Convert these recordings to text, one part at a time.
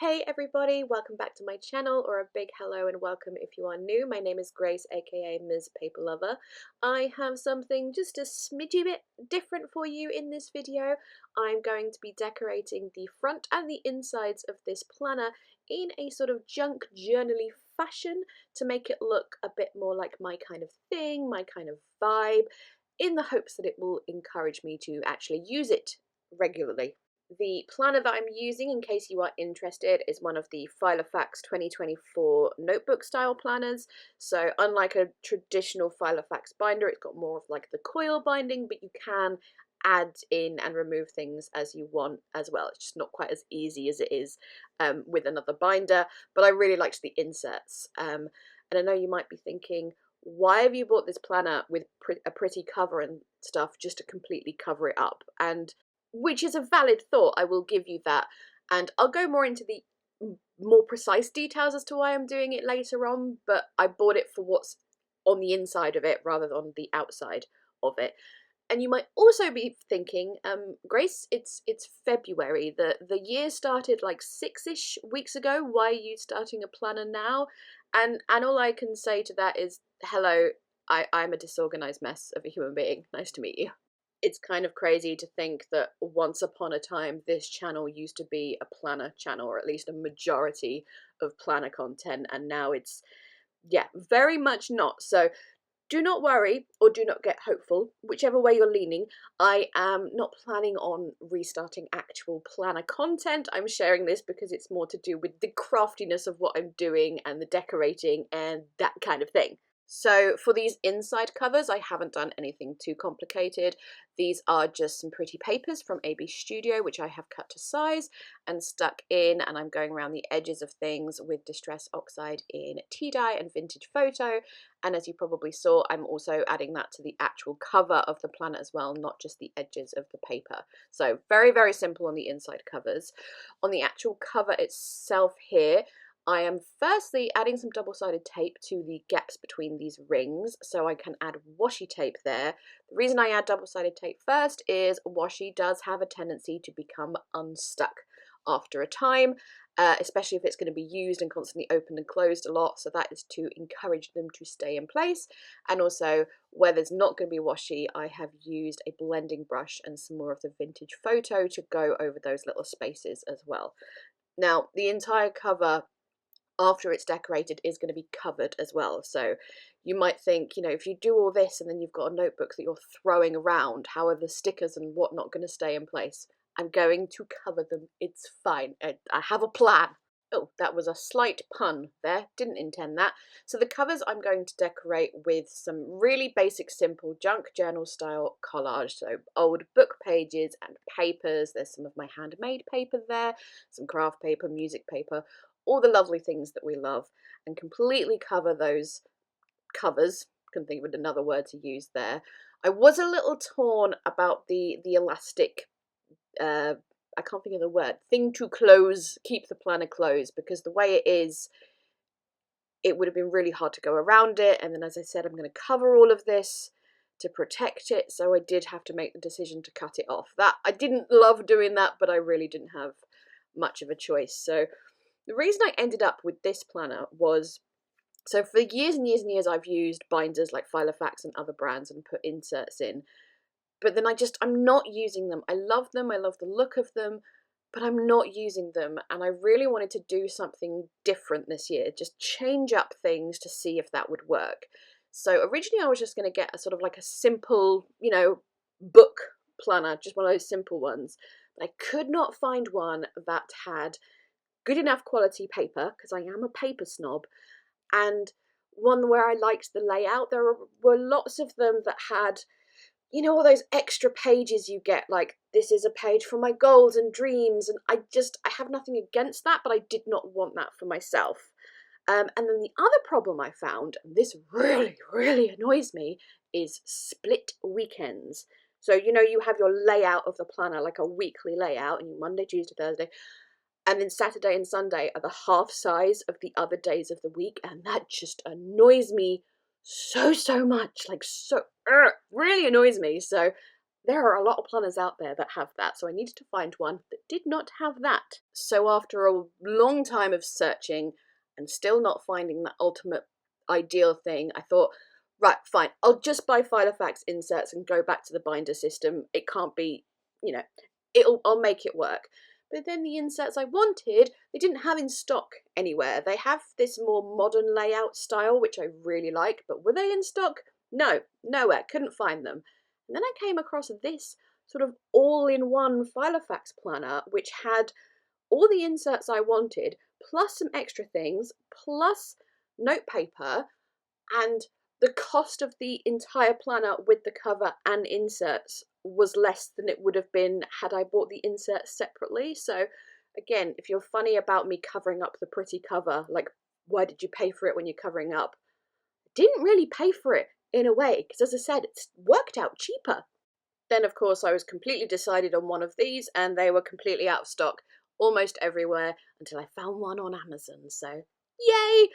Hey everybody, welcome back to my channel, or a big hello and welcome if you are new. My name is Grace, aka Ms. Paperlover. I have something just a smidgy bit different for you in this video. I'm going to be decorating the front and the insides of this planner in a sort of junk journal-y fashion to make it look a bit more like my kind of thing, my kind of vibe, in the hopes that it will encourage me to actually use it regularly. The planner that I'm using, in case you are interested, is one of the Filofax 2024 notebook style planners. So unlike a traditional Filofax binder, it's got more of like the coil binding, but you can add in and remove things as you want as well. It's just not quite as easy as it is with another binder, but I really liked the inserts. And I know you might be thinking, why have you bought this planner with a pretty cover and stuff just to completely cover it up? And which is a valid thought, I will give you that. And I'll go more into the more precise details as to why I'm doing it later on, but I bought it for what's on the inside of it rather than on the outside of it. And you might also be thinking, Grace, it's February. The year started like 6-ish weeks ago. Why are you starting a planner now? And all I can say to that is, hello, I'm a disorganized mess of a human being. Nice to meet you. It's kind of crazy to think that once upon a time this channel used to be a planner channel, or at least a majority of planner content, and now it's, yeah, very much not. So do not worry, or do not get hopeful, whichever way you're leaning. I am not planning on restarting actual planner content. I'm sharing this because it's more to do with the craftiness of what I'm doing and the decorating and that kind of thing. So for these inside covers, I haven't done anything too complicated. These are just some pretty papers from AB Studio, which I have cut to size and stuck in, and I'm going around the edges of things with Distress Oxide in tea dye and Vintage Photo. And as you probably saw, I'm also adding that to the actual cover of the planner as well, not just the edges of the paper. So very, very simple on the inside covers. On the actual cover itself here, I am firstly adding some double-sided tape to the gaps between these rings so I can add washi tape there. The reason I add double-sided tape first is washi does have a tendency to become unstuck after a time, especially if it's going to be used and constantly opened and closed a lot, so that is to encourage them to stay in place. And also, where there's not going to be washi, I have used a blending brush and some more of the Vintage Photo to go over those little spaces as well. Now, the entire cover, after it's decorated, is going to be covered as well. So you might think, you know, if you do all this and then you've got a notebook that you're throwing around, how are the stickers and whatnot going to stay in place? I'm going to cover them. It's fine. I have a plan. Oh, that was a slight pun there. Didn't intend that. So the covers I'm going to decorate with some really basic, simple junk journal style collage. So old book pages and papers. There's some of my handmade paper there, some craft paper, music paper, all the lovely things that we love, and completely cover those covers. Couldn't think of another word to use there. I was a little torn about the elastic, I can't think of the word, thing to close, keep the planner closed, because the way it is, it would have been really hard to go around it. And then, as I said, I'm going to cover all of this to protect it, so I did have to make the decision to cut it off. That I didn't love doing that, but I really didn't have much of a choice. So the reason I ended up with this planner was, so for years and years and years I've used binders like Filofax and other brands and put inserts in, but then I'm not using them. I love them, I love the look of them, but I'm not using them, and I really wanted to do something different this year, just change up things to see if that would work. So originally I was just going to get a sort of like a simple, you know, book planner, just one of those simple ones. But I could not find one that had good enough quality paper, because I am a paper snob, and one where I liked the layout. There were lots of them that had, you know, all those extra pages you get, like, this is a page for my goals and dreams, and I have nothing against that, but I did not want that for myself. And then the other problem I found, and this really, really annoys me, is split weekends. So, you know, you have your layout of the planner, like a weekly layout, and you Monday, Tuesday, Thursday, and then Saturday and Sunday are the half size of the other days of the week, and that just annoys me so much, like really annoys me. So there are a lot of planners out there that have that, so I needed to find one that did not have that. So after a long time of searching and still not finding that ultimate ideal thing, I thought, right, fine, I'll just buy Filofax inserts and go back to the binder system. It can't be, I'll make it work. But then the inserts I wanted, they didn't have in stock anywhere. They have this more modern layout style, which I really like, but were they in stock? No, nowhere, couldn't find them. And then I came across this sort of all-in-one Filofax planner, which had all the inserts I wanted, plus some extra things, plus notepaper, and the cost of the entire planner with the cover and inserts was less than it would have been had I bought the inserts separately. So again, if you're funny about me covering up the pretty cover, like, why did you pay for it when you're covering up? Didn't really pay for it in a way, because as I said, it's worked out cheaper. Then, of course, I was completely decided on one of these, and they were completely out of stock almost everywhere until I found one on Amazon. So, yay!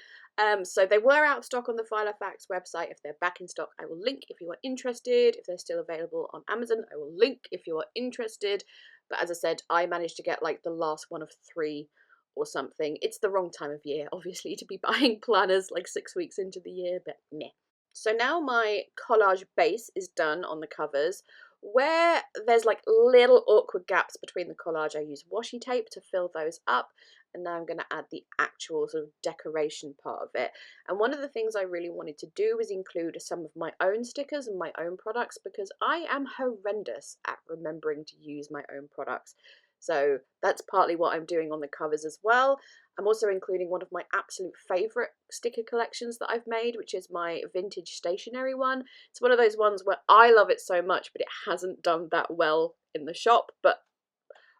So they were out of stock on the Filofax website. If they're back in stock, I will link if you are interested. If they're still available on Amazon, I will link if you are interested. But as I said, I managed to get like the last one of 3 or something. It's the wrong time of year, obviously, to be buying planners like 6 weeks into the year, but meh. So now my collage base is done on the covers. Where there's like little awkward gaps between the collage, I use washi tape to fill those up, and now I'm going to add the actual sort of decoration part of it. And one of the things I really wanted to do was include some of my own stickers and my own products, because I am horrendous at remembering to use my own products. So that's partly what I'm doing on the covers as well. I'm also including one of my absolute favourite sticker collections that I've made, which is my vintage stationery one. It's one of those ones where I love it so much, but it hasn't done that well in the shop. But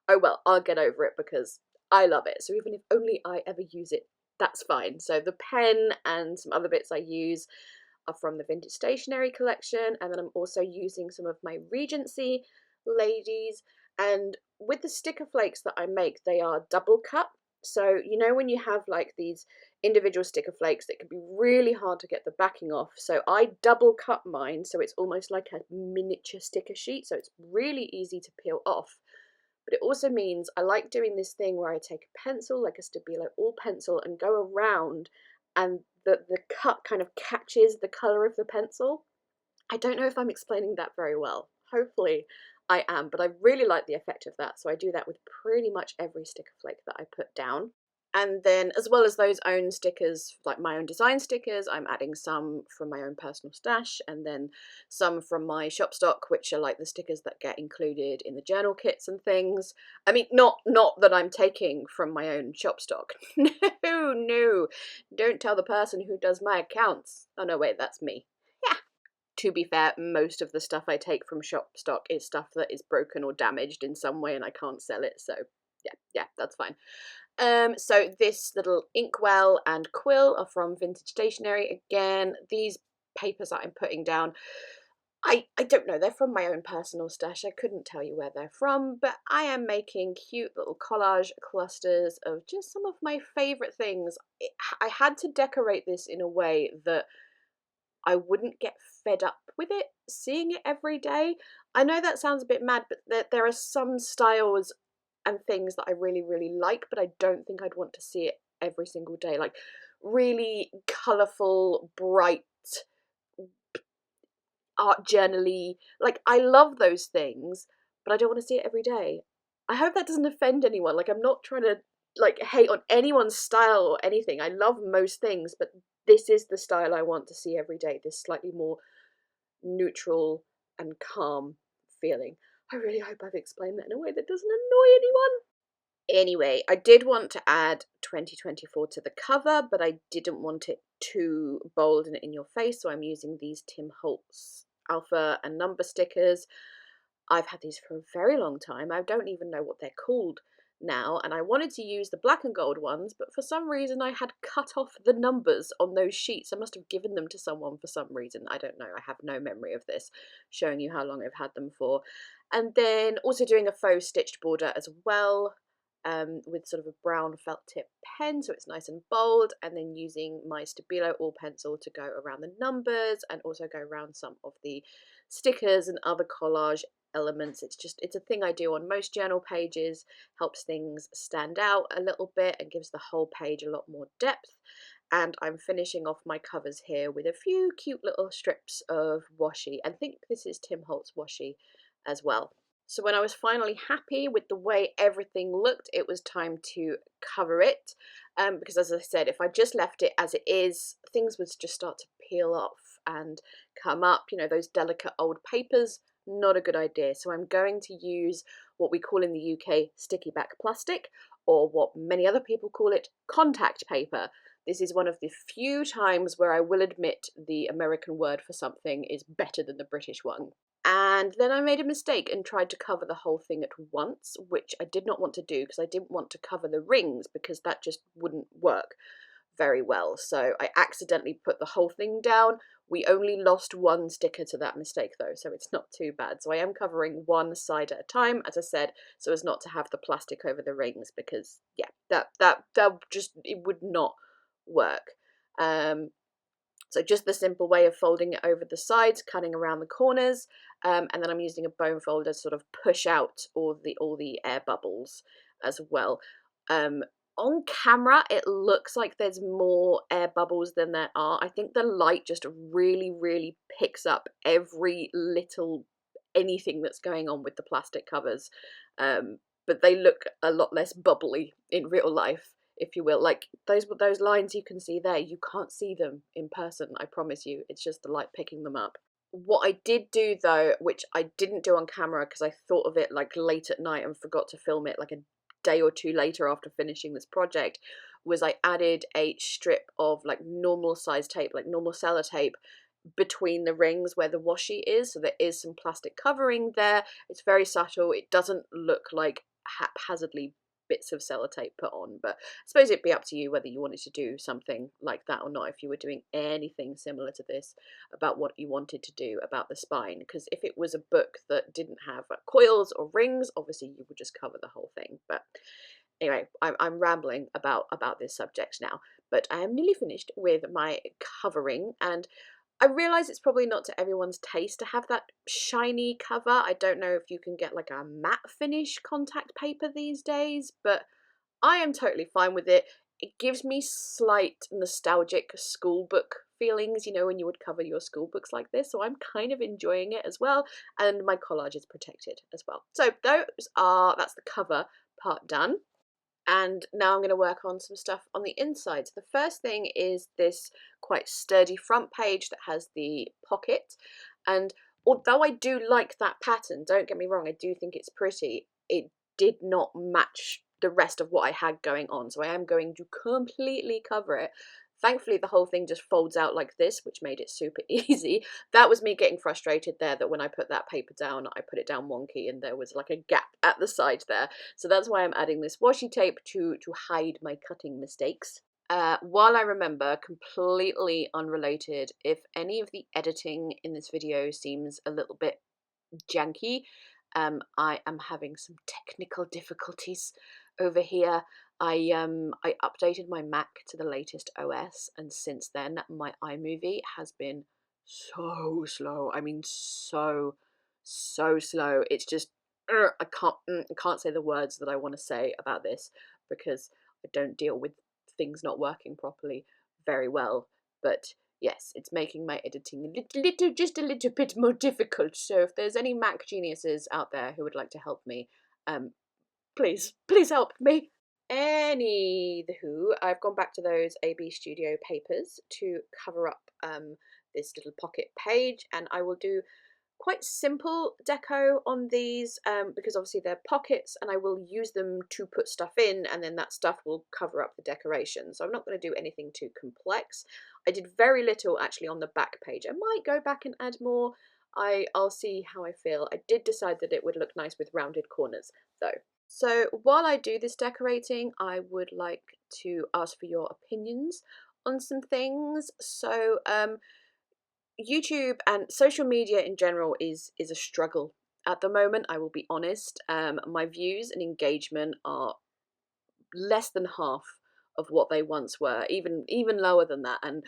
oh well, I'll get over it because I love it. So even if only I ever use it, that's fine. So the pen and some other bits I use are from the vintage stationery collection, and then I'm also using some of my Regency ladies. And with the sticker flakes that I make, they are double cut. So you know when you have like these individual sticker flakes that can be really hard to get the backing off, so I double cut mine so it's almost like a miniature sticker sheet, so it's really easy to peel off. But it also means I like doing this thing where I take a pencil, like a Stabilo all pencil, and go around, and the cut kind of catches the colour of the pencil. I don't know if I'm explaining that very well. Hopefully I am, but I really like the effect of that. So I do that with pretty much every sticker flake that I put down. And then as well as those own stickers, like my own design stickers, I'm adding some from my own personal stash, and then some from my shop stock, which are like the stickers that get included in the journal kits and things. I mean, not that I'm taking from my own shop stock. No, don't tell the person who does my accounts. Oh no, wait, that's me. Yeah. To be fair, most of the stuff I take from shop stock is stuff that is broken or damaged in some way and I can't sell it, so yeah, that's fine. So this little inkwell and quill are from Vintage Stationery. Again, these papers that I'm putting down, I don't know, they're from my own personal stash. I couldn't tell you where they're from, but I am making cute little collage clusters of just some of my favourite things. I had to decorate this in a way that I wouldn't get fed up with it, seeing it every day. I know that sounds a bit mad, but there are some styles and things that I really, really like, but I don't think I'd want to see it every single day. Like really colourful, bright, art journal-y. Like I love those things, but I don't want to see it every day. I hope that doesn't offend anyone. Like I'm not trying to like hate on anyone's style or anything. I love most things, but this is the style I want to see every day. This slightly more neutral and calm feeling. I really hope I've explained that in a way that doesn't annoy anyone. Anyway, I did want to add 2024 to the cover, but I didn't want it too bold and in your face, so I'm using these Tim Holtz alpha and number stickers. I've had these for a very long time. I don't even know what they're called now, and I wanted to use the black and gold ones, but for some reason I had cut off the numbers on those sheets. I must have given them to someone for some reason. I don't know. I have no memory of this, showing you how long I've had them for. And then also doing a faux stitched border as well. with sort of a brown felt tip pen, so it's nice and bold, and then using my Stabilo All pencil to go around the numbers and also go around some of the stickers and other collage elements. It's a thing I do on most journal pages, helps things stand out a little bit and gives the whole page a lot more depth. And I'm finishing off my covers here with a few cute little strips of washi. I think this is Tim Holtz washi as well. So when I was finally happy with the way everything looked, it was time to cover it. Because as I said, if I just left it as it is, things would just start to peel off and come up. You know, those delicate old papers, not a good idea. So I'm going to use what we call in the UK sticky back plastic, or what many other people call it, contact paper. This is one of the few times where I will admit the American word for something is better than the British one. And then I made a mistake and tried to cover the whole thing at once, which I did not want to do because I didn't want to cover the rings because that just wouldn't work very well. So I accidentally put the whole thing down. We only lost one sticker to that mistake though, so it's not too bad. So I am covering one side at a time, as I said, so as not to have the plastic over the rings, because yeah, that just, it would not work. So just the simple way of folding it over the sides, cutting around the corners, and then I'm using a bone folder to sort of push out all the air bubbles as well. On camera, it looks like there's more air bubbles than there are. I think the light just really, really picks up every little anything that's going on with the plastic covers. But they look a lot less bubbly in real life, if you will. Like those lines you can see there, you can't see them in person, I promise you. It's just the light picking them up. What I did do though, which I didn't do on camera because I thought of it like late at night and forgot to film it like a day or two later after finishing this project, was I added a strip of like normal size tape, like normal sellotape, between the rings where the washi is, so there is some plastic covering there. It's very subtle. It doesn't look like haphazardly bits of sellotape put on, but I suppose it'd be up to you whether you wanted to do something like that or not, if you were doing anything similar to this about what you wanted to do about the spine. Because if it was a book that didn't have coils or rings, obviously you would just cover the whole thing. But anyway, I'm rambling about this subject now, but I am nearly finished with my covering, and I realise it's probably not to everyone's taste to have that shiny cover. I don't know if you can get like a matte finish contact paper these days, but I am totally fine with it. It gives me slight nostalgic school book feelings, you know, when you would cover your school books like this, so I'm kind of enjoying it as well, and my collage is protected as well. So that's the cover part done. And now I'm going to work on some stuff on the inside. So the first thing is this quite sturdy front page that has the pocket. And although I do like that pattern, don't get me wrong, I do think it's pretty, it did not match the rest of what I had going on. So I am going to completely cover it. Thankfully, the whole thing just folds out like this, which made it super easy. That was me getting frustrated there, that when I put that paper down, I put it down wonky and there was like a gap at the side there. So that's why I'm adding this washi tape to hide my cutting mistakes. While I remember, completely unrelated, if any of the editing in this video seems a little bit janky, I am having some technical difficulties over here. I updated my Mac to the latest OS, and since then my iMovie has been so slow. I mean, so slow. It's just I can't say the words that I want to say about this because I don't deal with things not working properly very well. But yes, it's making my editing just a little bit more difficult. So if there's any Mac geniuses out there who would like to help me, please help me. Anywho, I've gone back to those AB Studio papers to cover up this little pocket page, and I will do quite simple deco on these because obviously they're pockets, and I will use them to put stuff in, and then that stuff will cover up the decoration. So I'm not going to do anything too complex. I did very little actually on the back page. I might go back and add more. I'll see how I feel. I did decide that it would look nice with rounded corners though. So while I do this decorating, I would like to ask for your opinions on some things. So YouTube and social media in general is a struggle at the moment, I will be honest. My views and engagement are less than half of what they once were, even lower than that. And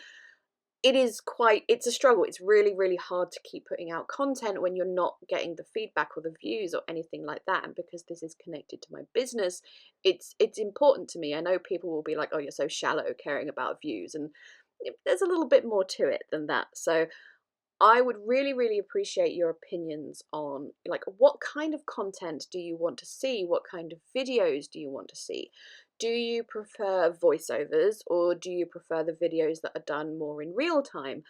it's a struggle. It's really, really hard to keep putting out content when you're not getting the feedback or the views or anything like that. And because this is connected to my business, it's important to me. I know people will be like, oh, you're so shallow caring about views, and there's a little bit more to it than that. So I would really, really appreciate your opinions on, like, what kind of content do you want to see? What kind of videos do you want to see? Do you prefer voiceovers, or do you prefer the videos that are done more in real time?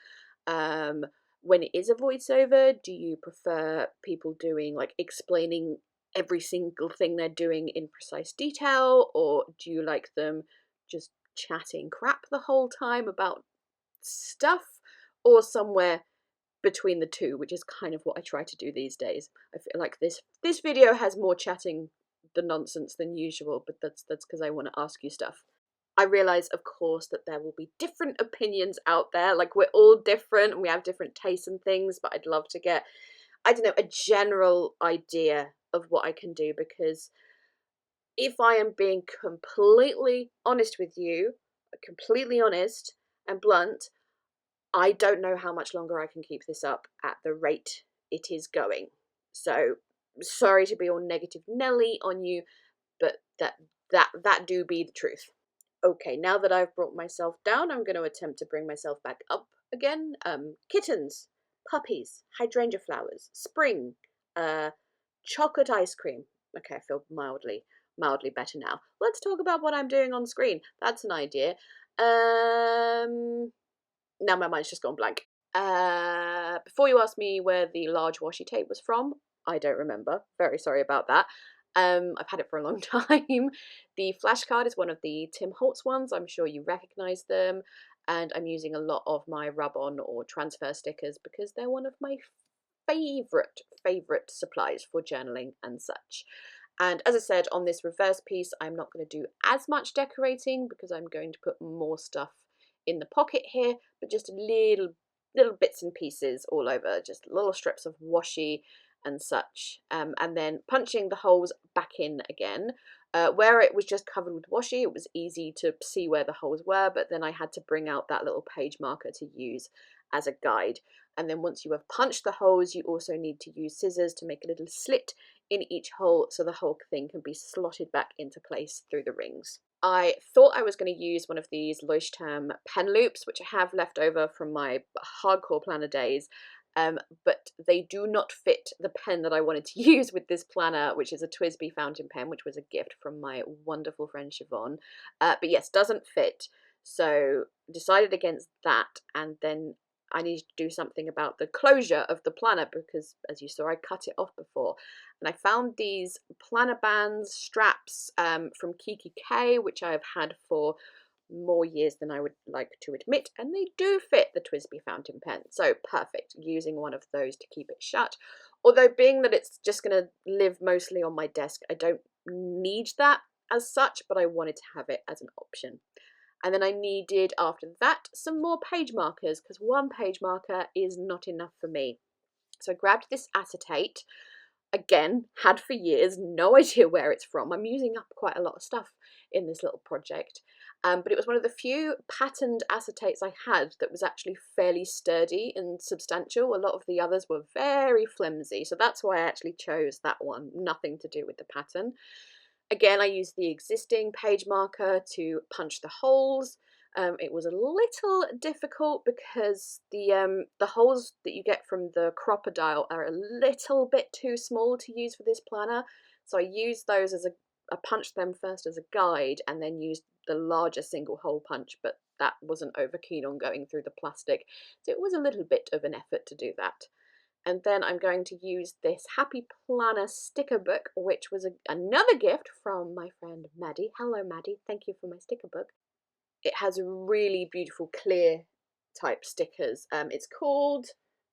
Um, when it is a voiceover, do you prefer people doing, like, explaining every single thing they're doing in precise detail, or do you like them just chatting crap the whole time about stuff, or somewhere between the two, which is kind of what I try to do these days. I feel like this video has more chatting the nonsense than usual, but that's because I want to ask you stuff. I realize, of course, that there will be different opinions out there. Like, we're all different and we have different tastes and things, but I'd love to get, I don't know, a general idea of what I can do, because if I am being completely honest with you, completely honest and blunt, I don't know how much longer I can keep this up at the rate it is going. So sorry to be all negative Nelly on you, but that do be the truth. Okay, now that I've brought myself down, I'm going to attempt to bring myself back up again. Kittens, puppies, hydrangea flowers, spring, chocolate ice cream. Okay, I feel mildly better now. Let's talk about what I'm doing on screen. That's an idea. Now my mind's just gone blank. Before you ask me where the large washi tape was from, I don't remember. Very sorry about that. I've had it for a long time. The flashcard is one of the Tim Holtz ones. I'm sure you recognise them. And I'm using a lot of my rub-on or transfer stickers because they're one of my favourite supplies for journaling and such. And as I said, on this reverse piece, I'm not going to do as much decorating because I'm going to put more stuff in the pocket here, but just little bits and pieces all over, just little strips of washi and such, and then punching the holes back in again. Where it was just covered with washi, it was easy to see where the holes were, but then I had to bring out that little page marker to use as a guide. And then once you have punched the holes, you also need to use scissors to make a little slit in each hole so the whole thing can be slotted back into place through the rings. I thought I was going to use one of these Leuchtturm pen loops, which I have left over from my hardcore planner days, but they do not fit the pen that I wanted to use with this planner, which is a TWSBI fountain pen, which was a gift from my wonderful friend Siobhan. But yes, doesn't fit. So decided against that, and then I needed to do something about the closure of the planner because, as you saw, I cut it off before. And I found these planner bands, straps from Kiki K, which I have had for more years than I would like to admit, and they do fit the TWSBI fountain pen. So perfect, using one of those to keep it shut. Although being that it's just going to live mostly on my desk, I don't need that as such, but I wanted to have it as an option. And then I needed, after that, some more page markers, because one page marker is not enough for me. So I grabbed this acetate, again, had for years, no idea where it's from. I'm using up quite a lot of stuff in this little project. But it was one of the few patterned acetates I had that was actually fairly sturdy and substantial. A lot of the others were very flimsy, so that's why I actually chose that one, nothing to do with the pattern. Again, I used the existing page marker to punch the holes. It was a little difficult because the holes that you get from the crocodile are a little bit too small to use for this planner. So I used those as I punched them first as a guide and then used the larger single hole punch, but that wasn't over keen on going through the plastic. So it was a little bit of an effort to do that. And then I'm going to use this Happy Planner sticker book, which was another gift from my friend Maddie. Hello, Maddie. Thank you for my sticker book. It has really beautiful clear type stickers. It's called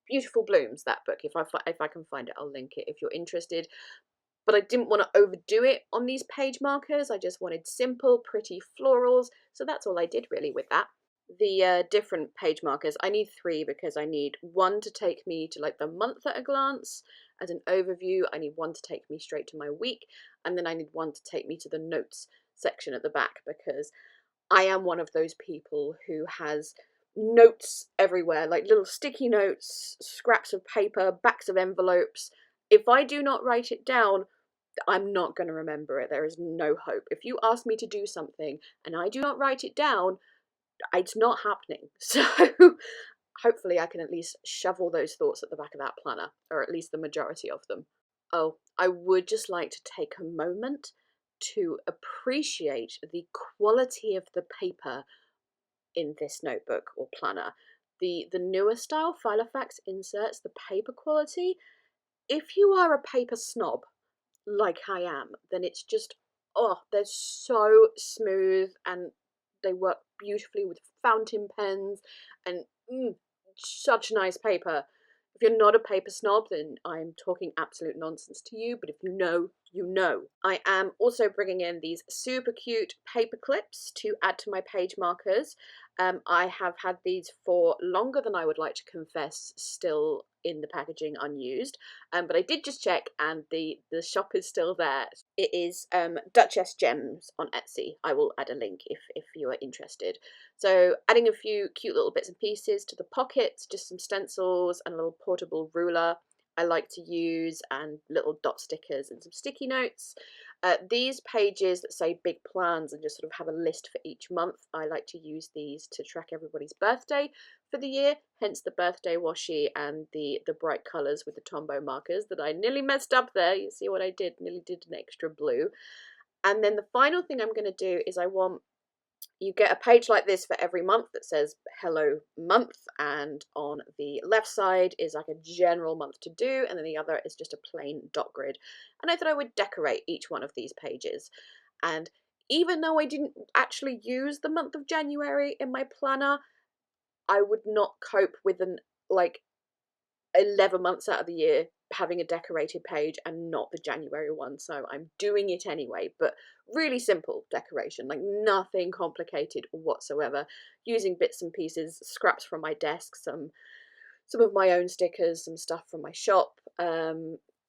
Beautiful Blooms, that book. If I can find it, I'll link it if you're interested. But I didn't want to overdo it on these page markers. I just wanted simple, pretty florals. So that's all I did really with that. The different page markers, I need 3 because I need one to take me to like the month at a glance as an overview. I need one to take me straight to my week, and then I need one to take me to the notes. section at the back, because I am one of those people who has notes everywhere, like little sticky notes, scraps of paper, backs of envelopes. If I do not write it down, I'm not going to remember it. There is no hope. If you ask me to do something and I do not write it down, it's not happening. So hopefully I can at least shove all those thoughts at the back of that planner, or at least the majority of them. Oh, I would just like to take a moment to appreciate the quality of the paper in this notebook or planner. The newer style Filofax inserts, the paper quality, if you are a paper snob like I am, then it's just, oh, they're so smooth and they work beautifully with fountain pens and such nice paper. If you're not a paper snob, then I'm talking absolute nonsense to you, but if you know, you know. I am also bringing in these super cute paper clips to add to my page markers. I have had these for longer than I would like to confess, still in the packaging unused, but I did just check and the shop is still there. It is Duchess Gems on Etsy. I will add a link if you are interested. So adding a few cute little bits and pieces to the pockets, just some stencils and a little portable ruler I like to use, and little dot stickers and some sticky notes. These pages that say big plans and just sort of have a list for each month, I like to use these to track everybody's birthday for the year, hence the birthday washi and the bright colours with the Tombow markers that I nearly messed up there. You see what I did? Nearly did an extra blue. And then the final thing I'm going to do is you get a page like this for every month that says hello month, and on the left side is like a general month to do, and then the other is just a plain dot grid. And I thought I would decorate each one of these pages. And even though I didn't actually use the month of January in my planner, I would not cope with 11 months out of the year having a decorated page and not the January one, so I'm doing it anyway, but really simple decoration, like nothing complicated whatsoever, using bits and pieces, scraps from my desk, some of my own stickers, some stuff from my shop.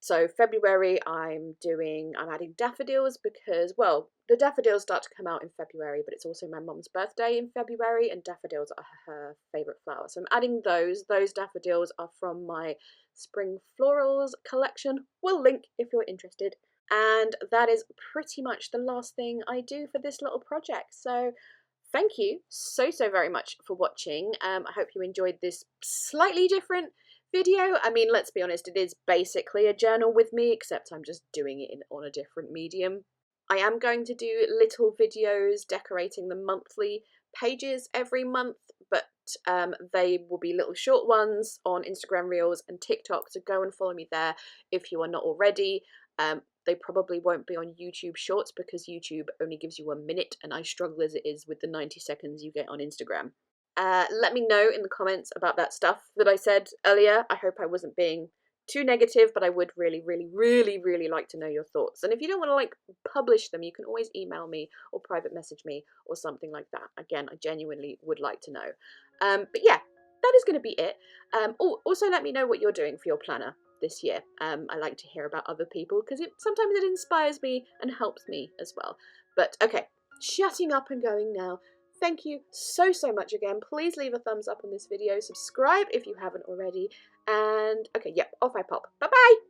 So February I'm adding daffodils because, well, the daffodils start to come out in February, but it's also my mum's birthday in February and daffodils are her favourite flower. So I'm adding those. Those daffodils are from my Spring Florals collection. We'll link if you're interested. And that is pretty much the last thing I do for this little project. So thank you so very much for watching. I hope you enjoyed this slightly different video. I mean, let's be honest, it is basically a journal with me, except I'm just doing it on a different medium. I am going to do little videos decorating the monthly pages every month, but they will be little short ones on Instagram Reels and TikTok, so go and follow me there if you are not already. They probably won't be on YouTube Shorts because YouTube only gives you 1 minute and I struggle as it is with the 90 seconds you get on Instagram. Let me know in the comments about that stuff that I said earlier. I hope I wasn't being too negative, but I would really like to know your thoughts. And if you don't want to like publish them, you can always email me or private message me or something like that. Again, I genuinely would like to know. But yeah, that is going to be it. Also let me know what you're doing for your planner this year. I like to hear about other people because sometimes it inspires me and helps me as well. But okay, shutting up and going now. Thank you so much again. Please leave a thumbs up on this video, subscribe if you haven't already, and okay, yep, off I pop. Bye bye!